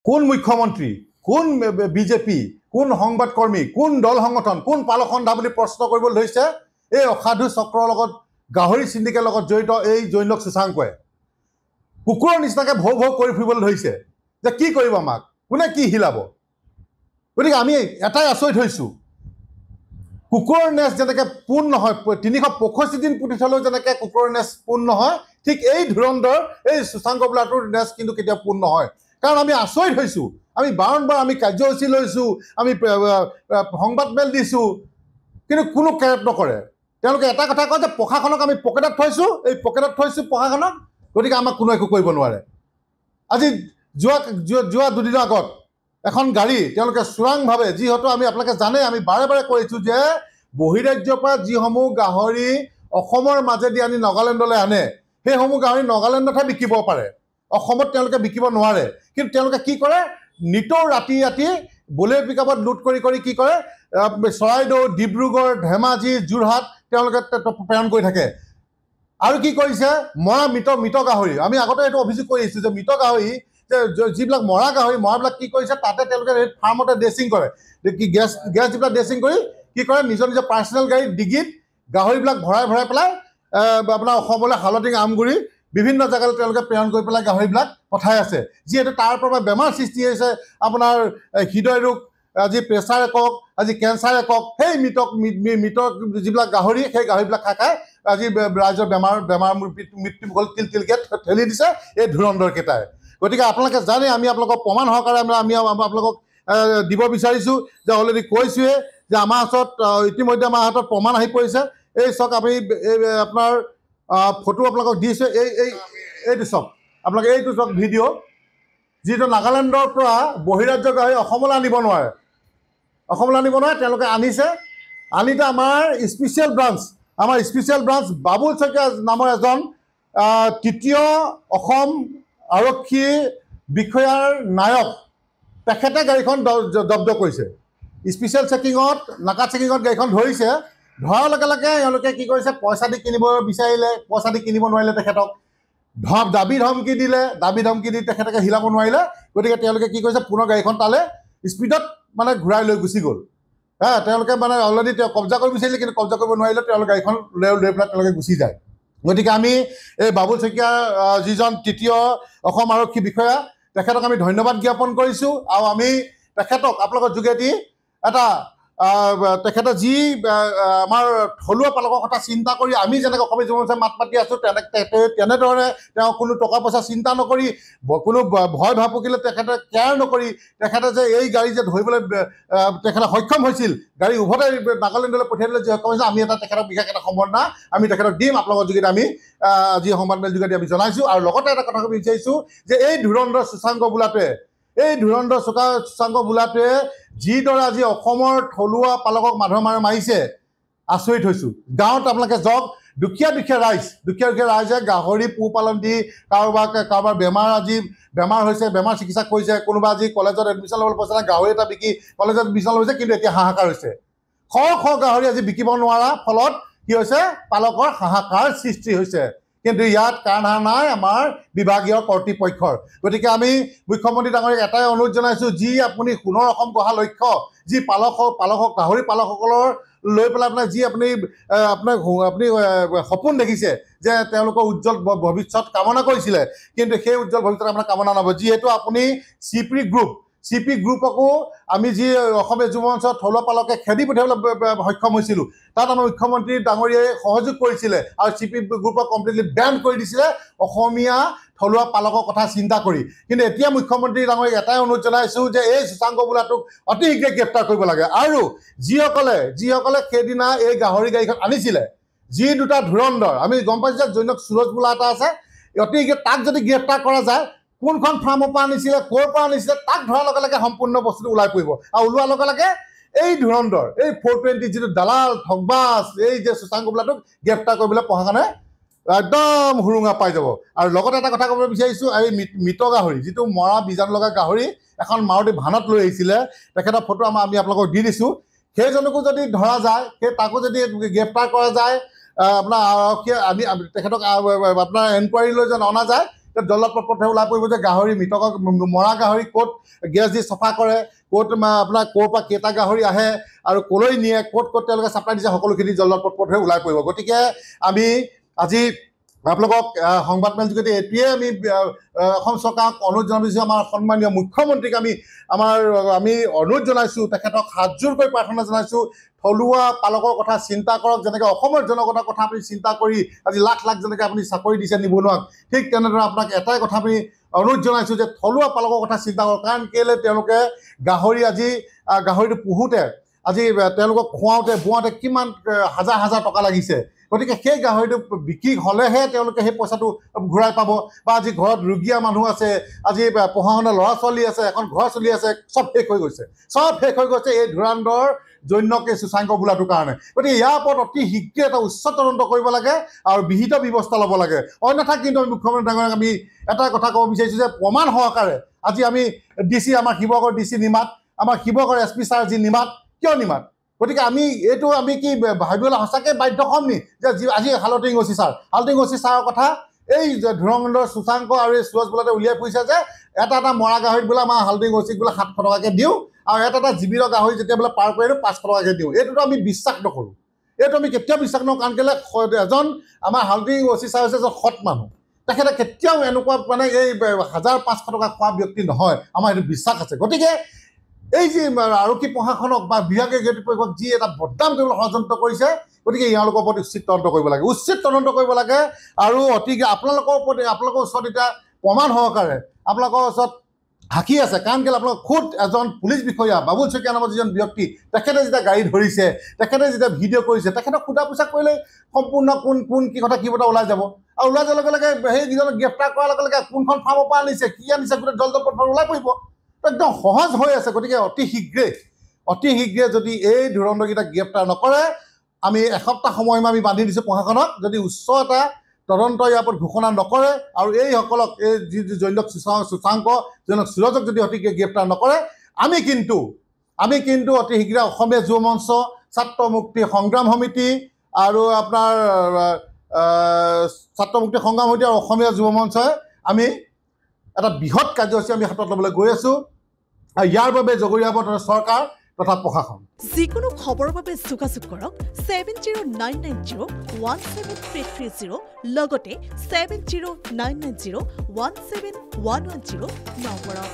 কোন মুখ্যমন্ত্ৰী, কোন বিজেপি, কোন সংবাদকৰ্মী, কোন দল সংগঠন, কোন পালসন্ধা বুলি প্ৰশ্ন কৰিবলৈ ধৰিছে এই অসাধু চক্ৰৰ লগত, গাহৰি চিণ্ডিকেৰ লগত জড়িত এই জৈনক শশাংকই কুকুৰৰ নিচিনাকৈ ভৌ ভৌ কৰি ফুৰিবলৈ ধৰিছে যে কি কৰিব আমাক, কোনে কি হিলাব। গতিকে আমি এটাই আচৰিত হৈছোঁ, কুকুৰৰ নেচ যেনেকৈ পোন নহয়, 365 দিন পুতি থলেও যেনেকৈ কুকুৰৰ নেচ পোন নহয়, ঠিক এই ধুৰন্ধৰ এই শশাংক বোলাটোৰ নেচ কিন্তু কেতিয়াও পোন নহয়। কাৰণ আমি আচৰিত হৈছোঁ, আমি বাৰম্বাৰ আমি কাৰ্যসূচী লৈছোঁ, আমি সংবাদমেল দিছোঁ, কিন্তু কোনো কেৰেপ নকৰে। তেওঁলোকে এটা কথা কয় যে প্ৰশাসনক আমি পকেটত থৈছোঁ, এই পকেটত থৈছোঁ প্ৰশাসনক, গতিকে আমাক কোনো একো কৰিব নোৱাৰে। আজি যোৱা দুদিনৰ আগত এখন গাড়ী তেওঁলোকে চোৰাংভাৱে, যিহেতু আমি আপোনালোকে জানে, আমি বাৰে বাৰে কৈছোঁ যে বহিৰাজ্যৰ পৰা যিসমূহ গাহৰি অসমৰ মাজেদি আনি নাগালেণ্ডলৈ আনে, সেইসমূহ গাহৰি নাগালেণ্ডতহে বিকিব পাৰে, অসমত তেওঁলোকে বিকিব নোৱাৰে। কিন্তু তেওঁলোকে কি কৰে, নিতৌ ৰাতি ৰাতি বলেৰ পিকআপত লুট কৰি কৰি কি কৰে, চৰাইদেউ, ডিব্ৰুগড়, ধেমাজি, যোৰহাট তেওঁলোকে প্ৰেৰণ কৰি থাকে। আৰু কি কৰিছে, মৰা মৃত গাহৰি, আমি আগতে এইটো অভিযোগ কৰি আহিছোঁ যে মৃত গাহৰি, যে যিবিলাক মৰা গাহৰি, মৰাবিলাক কি কৰিছে, তাতে তেওঁলোকে ফাৰ্মতে ড্ৰেছিং কৰে, কি গেছ যিবিলাক ড্ৰেছিং কৰি কি কৰে, নিজৰ নিজৰ পাৰ্চনেল গাড়ীত ডিগিত গাহৰিবিলাক ভৰাই ভৰাই পেলাই আপোনাৰ অসমলৈ হালধি, আমগুৰি বিভিন্ন জেগালৈ তেওঁলোকে প্ৰেৰণ কৰি পেলাই গাহৰিবিলাক পঠাই আছে। যিহেতু তাৰ পৰা বেমাৰ সৃষ্টি হৈছে, আপোনাৰ হৃদয় ৰোগ, আজি প্ৰেছাৰ একক, আজি কেঞ্চাৰ একক, সেই মৃত যিবিলাক গাহৰি, সেই গাহৰিবিলাক খাই আজি ৰাইজৰ বেমাৰ মৃত্যু হ'ল তিলকে ঠেলি দিছে এই ধুৰন্ধৰকেইটাই। গতিকে আপোনালোকে জানে, আমি আপোনালোকক প্ৰমাণ সহকাৰে আমি আপোনালোকক দিব বিচাৰিছোঁ যে অলৰেডি কৈছোঁৱে যে আমাৰ হাতত ইতিমধ্যে আমাৰ হাতত প্ৰমাণ আহি পৰিছে। এই চাওক, আমি আপোনাৰ ফটো আপোনালোকক দিছোঁ, এইটো চাওক, আপোনালোকে এইটো চাওক ভিডিঅ', যিটো নাগালেণ্ডৰ পৰা বহিৰাজ্য গাহৰি অসমলৈ আনিব নোৱাৰে, তেওঁলোকে আনিছে। আনিতে আমাৰ স্পেচিয়েল ব্ৰাঞ্চ বাবুল শইকীয়া নামৰ এজন তৃতীয় অসম আৰক্ষী বিষয়াৰ নায়ক, তেখেতে গাড়ীখন জব্দ কৰিছে। স্পেচিয়েল চেকিঙত, নাকা চেকিঙত গাড়ীখন ধৰিছে। ধৰাৰ লগে লগে এওঁলোকে কি কৰিছে, পইচা দি কিনিব বিচাৰিলে, পইচা দি কিনিব নোৱাৰিলে, তেখেতক দাবী ধমকি দি তেখেতকে হিলাব নোৱাৰিলে। গতিকে তেওঁলোকে কি কৰিছে, পুনৰ গাড়ীখন তালে স্পীডত মানে ঘূৰাই লৈ গুচি গ'ল। তেওঁলোকে মানে অলৰেডি কব্জা কৰিব বিচাৰিলে, কিন্তু কব্জা কৰিব নোৱাৰিলে, তেওঁলোকে গাড়ীখন লৈ পেলাই তেওঁলোকে গুচি যায়। গতিকে আমি এই বাবুল শইকীয়া, যিজন তৃতীয় অসম আৰক্ষী বিষয়া, তেখেতক আমি ধন্যবাদ জ্ঞাপন কৰিছোঁ। আৰু আমি তেখেতক আপোনালোকৰ যোগেদি এটা তেখেতে যি আমাৰ থলুৱা পালকৰ কথা চিন্তা কৰি আমি যেনেকৈ অসমীয়া যুৱ মঞ্চই মাত মাতি আছোঁ, তেনেধৰণে তেওঁ কোনো টকা পইচা চিন্তা নকৰি, কোনো ভয় ভাবুকিলে তেখেতে কেয়াৰ নকৰি, তেখেতে যে এই গাড়ী যে ধৰিবলৈ তেখেতে সক্ষম হৈছিল, গাড়ী উভতাই নাগালেণ্ডলৈ পঠিয়াই দিলে যি সক্ষম হৈছিল, আমি তেখেতক বিশেষ এটা সম্বৰ্ধনা আমি তেখেতক দিম। আপোনালোকৰ যোগেদি আমি আজি সংবাদমেল যোগেদি আমি জনাইছোঁ। আৰু লগতে এটা কথা ক'ব বিচাৰিছোঁ যে এই ধুৰন্ধৰ শশাংক বোলাটোৱে যিদৰে আজি অসমৰ থলুৱা পালকক মাধৰ মাৰিছে, আচৰিত হৈছোঁ। গাঁৱত আপোনালোকে যাওক, দুখীয়া ৰাইজে গাহৰি পোহপালন দি কাৰোবাৰ বেমাৰ হৈছে, বেমাৰ চিকিৎসা কৰিছে। কোনোবা আজি কলেজত এডমিশ্যন ল'বলৈ পইচা নাই, গাহৰি এটা বিকি কলেজত এডমিশ্যন লৈছে, কিন্তু এতিয়া হাহাকাৰ হৈছে। শ গাহৰি আজি বিকিব নোৱাৰা ফলত কি হৈছে, পালকৰ হাহাকাৰ সৃষ্টি হৈছে। কিন্তু ইয়াত কাণসাৰ নাই আমাৰ বিভাগীয় কৰ্তৃপক্ষৰ। গতিকে আমি মুখ্যমন্ত্ৰী ডাঙৰীয়াক এটাই অনুৰোধ জনাইছোঁ, যি আপুনি সোণৰ অসম গঢ়া লক্ষ্য, যি গাহৰি পালকসকলৰ লৈ পেলাই আপোনাৰ যি আপুনি সপোন দেখিছে যে তেওঁলোকৰ উজ্জ্বল ভৱিষ্যত কামনা কৰিছিলে, কিন্তু সেই উজ্জ্বল ভৱিষ্যত আপোনাৰ কামনা নহ'ব। যিহেতু আপুনি CP গ্ৰুপকো আমি যি অসমীয়া যুৱ মঞ্চৰ থলুৱা পালকে খেদি পঠিয়াবলৈ সক্ষম হৈছিলোঁ, তাত আমাৰ মুখ্যমন্ত্ৰী ডাঙৰীয়াই সহযোগ কৰিছিলে আৰু CP গ্ৰুপক কমপ্লিটলি বেন কৰি দিছিলে অসমীয়া থলুৱা পালকৰ কথা চিন্তা কৰি। কিন্তু এতিয়া মুখ্যমন্ত্ৰী ডাঙৰীয়াক এটাই অনুৰোধ জনাইছোঁ যে এই শশাংক বোলাটোক অতি শীঘ্ৰে গ্ৰেপ্তাৰ কৰিব লাগে। আৰু যিসকলে সেইদিনা এই গাহৰি গাড়ীখন আনিছিলে, যি দুটা ধুৰন্ধৰ, আমি গম পাইছোঁ যে জৈনক সুৰজ বোলা এটা আছে, অতি শীঘ্ৰে তাক যদি গ্ৰেপ্তাৰ কৰা যায়, কোনখন ফাৰ্মৰ পৰা আনিছিলে, ক'ৰ পৰা আনিছিলে, তাক ধৰাৰ লগে লগে সম্পূৰ্ণ বস্তুটো ওলাই পৰিব। আৰু ওলোৱাৰ লগে লগে এই ধুৰন্ধৰ, এই 420 যিটো দালাল ঠগবাজ, এই যে শশাংক বোলাটোক গ্ৰেপ্তাৰ কৰিবলৈ প্ৰশাসনে একদম হুৰুঙা পাই যাব। আৰু লগতে এটা কথা ক'ব বিচাৰিছোঁ, এই মৃত গাহৰি, যিটো মৰা বীজাণু লগা গাহৰি এখন মাৰুতি ভানত লৈ আহিছিলে, তেখেতৰ ফটো আমি আপোনালোকক দি দিছোঁ। সেইজনকো যদি ধৰা যায়, তাকো যদি গ্ৰেপ্তাৰ কৰা যায়, আপোনাৰ আৰক্ষীয়ে তেখেতক আপোনাৰ এনকুৱাৰীলৈ যেন অনা যায়, জল্লাদ পথে ওলাই পৰিব যে গাহৰি মৃতক মৰা গাহৰি ক'ত গেছ দি চফা কৰে, ক'ত আপোনাৰ ক'ৰ পৰা কেইটা গাহৰি আহে আৰু ক'লৈ নিয়ে, ক'ত ক'ত তেওঁলোকে ছাপ্লাই দিছে, সকলোখিনি জল্লাদ পথে ওলাই পৰিব। গতিকে আমি আজি আপোনালোকক সংবাদমেল যোগেদি এইটোৱে আমি অসম চৰকাৰক অনুৰোধ জনাইছোঁ, আমাৰ সন্মানীয় মুখ্যমন্ত্ৰীক আমি অনুৰোধ জনাইছোঁ, তেখেতক হাতযোৰকৈ প্ৰাৰ্থনা জনাইছোঁ, থলুৱা পালকৰ কথা চিন্তা কৰক। যেনেকৈ অসমৰ জনগণৰ কথা আপুনি চিন্তা কৰি আজি লাখ লাখ যেনেকৈ আপুনি চাকৰি দিছে নিবনুৱাক, ঠিক তেনেদৰে আপোনাক এটাই কথা আমি অনুৰোধ জনাইছোঁ যে থলুৱা পালকৰ কথা চিন্তা কৰক। কাৰণ কেলৈ তেওঁলোকে গাহৰিটো পোহোঁতে আজি তেওঁলোকক খুৱাওঁতে বোৱাওঁতে কিমান হাজাৰ হাজাৰ টকা লাগিছে। গতিকে সেই গাহৰিটো বিক্ৰী হ'লেহে তেওঁলোকে সেই পইচাটো ঘূৰাই পাব। বা আজি ঘৰত ৰোগীয়া মানুহ আছে, আজি পঢ়া শুনা ল'ৰা ছোৱালী আছে, এখন ঘৰ চলি আছে, চব শেষ হৈ গৈছে এই ধুৰান্ধৰ জৈন্যকে সূচাংক বোলাটোৰ কাৰণে। গতিকে ইয়াৰ ওপৰত অতি শীঘ্ৰে এটা উচ্চ তদন্ত কৰিব লাগে আৰু বিহিত ব্যৱস্থা ল'ব লাগে। অন্যথা কিন্তু আমি মুখ্যমন্ত্ৰী ডাঙৰীয়াক আমি এটা কথা ক'ব বিচাৰিছোঁ যে প্ৰমাণ সহকাৰে আজি আমি DC আমাৰ শিৱসাগৰ DC নিমাত, আমাৰ শিৱসাগৰ SP ছাৰ যি নিমাত, কিয় নিমাত? গতিকে আমি কি ভাবিবলৈ সঁচাকৈ বাধ্য হ'ম নি যে আজি হালটিং OC ছাৰৰ কথা এই ধুৰন্ধৰ সূচাংক আৰু এই সুৰজ বোলাতে উলিয়াই ফুৰিছে যে এটা মৰা গাহৰিত বোলে আমাৰ হালটিং OCক বোলে 700 টকাকৈ দিওঁ আৰু এটা জীৱিত গাহৰি যেতিয়া বোলে পাৰ কৰি 500 টকাকৈ দিওঁ। এইটোতো আমি বিশ্বাস নকৰোঁ, এইটো আমি কেতিয়াও বিশ্বাস নকৰোঁ। কাৰণ কেলৈ এজন আমাৰ হালটিং OC ছাৰ হৈছে এজন সৎ মানুহ, তেখেতে কেতিয়াও এনেকুৱা মানে এই 1500 টকা খোৱা ব্যক্তি নহয়, আমাৰ এইটো বিশ্বাস আছে। গতিকে এই যি আৰক্ষী প্ৰশাসনক বা বিভাগীয় কৰ্তৃপক্ষক যি এটা বদনাম কৰিবলৈ ষড়যন্ত্ৰ কৰিছে, গতিকে ইয়ালোকৰ ওপৰত উচিত তদন্ত কৰিব লাগে আৰু অতি আপোনালোকৰ ওচৰত এতিয়া প্ৰমাণ সহকাৰে আপোনালোকৰ ওচৰত সাক্ষী আছে। কাৰণ কেলৈ আপোনালোক খুদ এজন পুলিচ বিষয়া বাবুল শইকীয়া নামৰ যিজন ব্যক্তি, তেখেতে যেতিয়া গাড়ী ধৰিছে, তেখেতে যেতিয়া ভিডিঅ' কৰিছে, তেখেতক সোধা পোছা কৰিলে সম্পূৰ্ণ কোন কি কথা ওলাই যাব। আৰু ওলাই যোৱাৰ লগে লগে সেই যিজনক গ্ৰেপ্তাৰ কৰাৰ লগে লগে কোনখন ফাৰ্মৰ পৰা আনিছে, কি আনিছে, গোটেই জল্লাদ পথত ওলাই পৰিব। একদম সহজ হৈ আছে। গতিকে অতি শীঘ্ৰে যদি এই ধুৰন্ধৰকেইটাক গ্ৰেপ্তাৰ নকৰে, আমি এসপ্তাহ সময় আমি বান্ধি দিছোঁ প্ৰশাসনক, যদি উচ্চ এটা তদন্ত ইয়াৰ ওপৰত ঘোষণা নকৰে আৰু এইসকলক এই যি জৈন্যক সূচাংক জৈন্যক সুৰজক যদি অতি শীঘ্ৰে গ্ৰেপ্তাৰ নকৰে, আমি কিন্তু অতি শীঘ্ৰে অসমীয়া যুৱ মঞ্চ, ছাত্ৰ মুক্তি সংগ্ৰাম সমিতি আৰু আপোনাৰ ছাত্ৰ মুক্তি সংগ্ৰাম সমিতি আৰু অসমীয়া যুৱ মঞ্চই আমি এটা বৃহৎ কাৰ্যসূচী আমি হাতত ল'বলৈ গৈ আছোঁ। আৰু ইয়াৰ বাবে জগৰীয়া হ'ব চৰকাৰ তথা প্ৰশাসন। যিকোনো খবৰৰ বাবে যোগাযোগ কৰক 7099017330 লগতে 7099017110 নম্বৰত।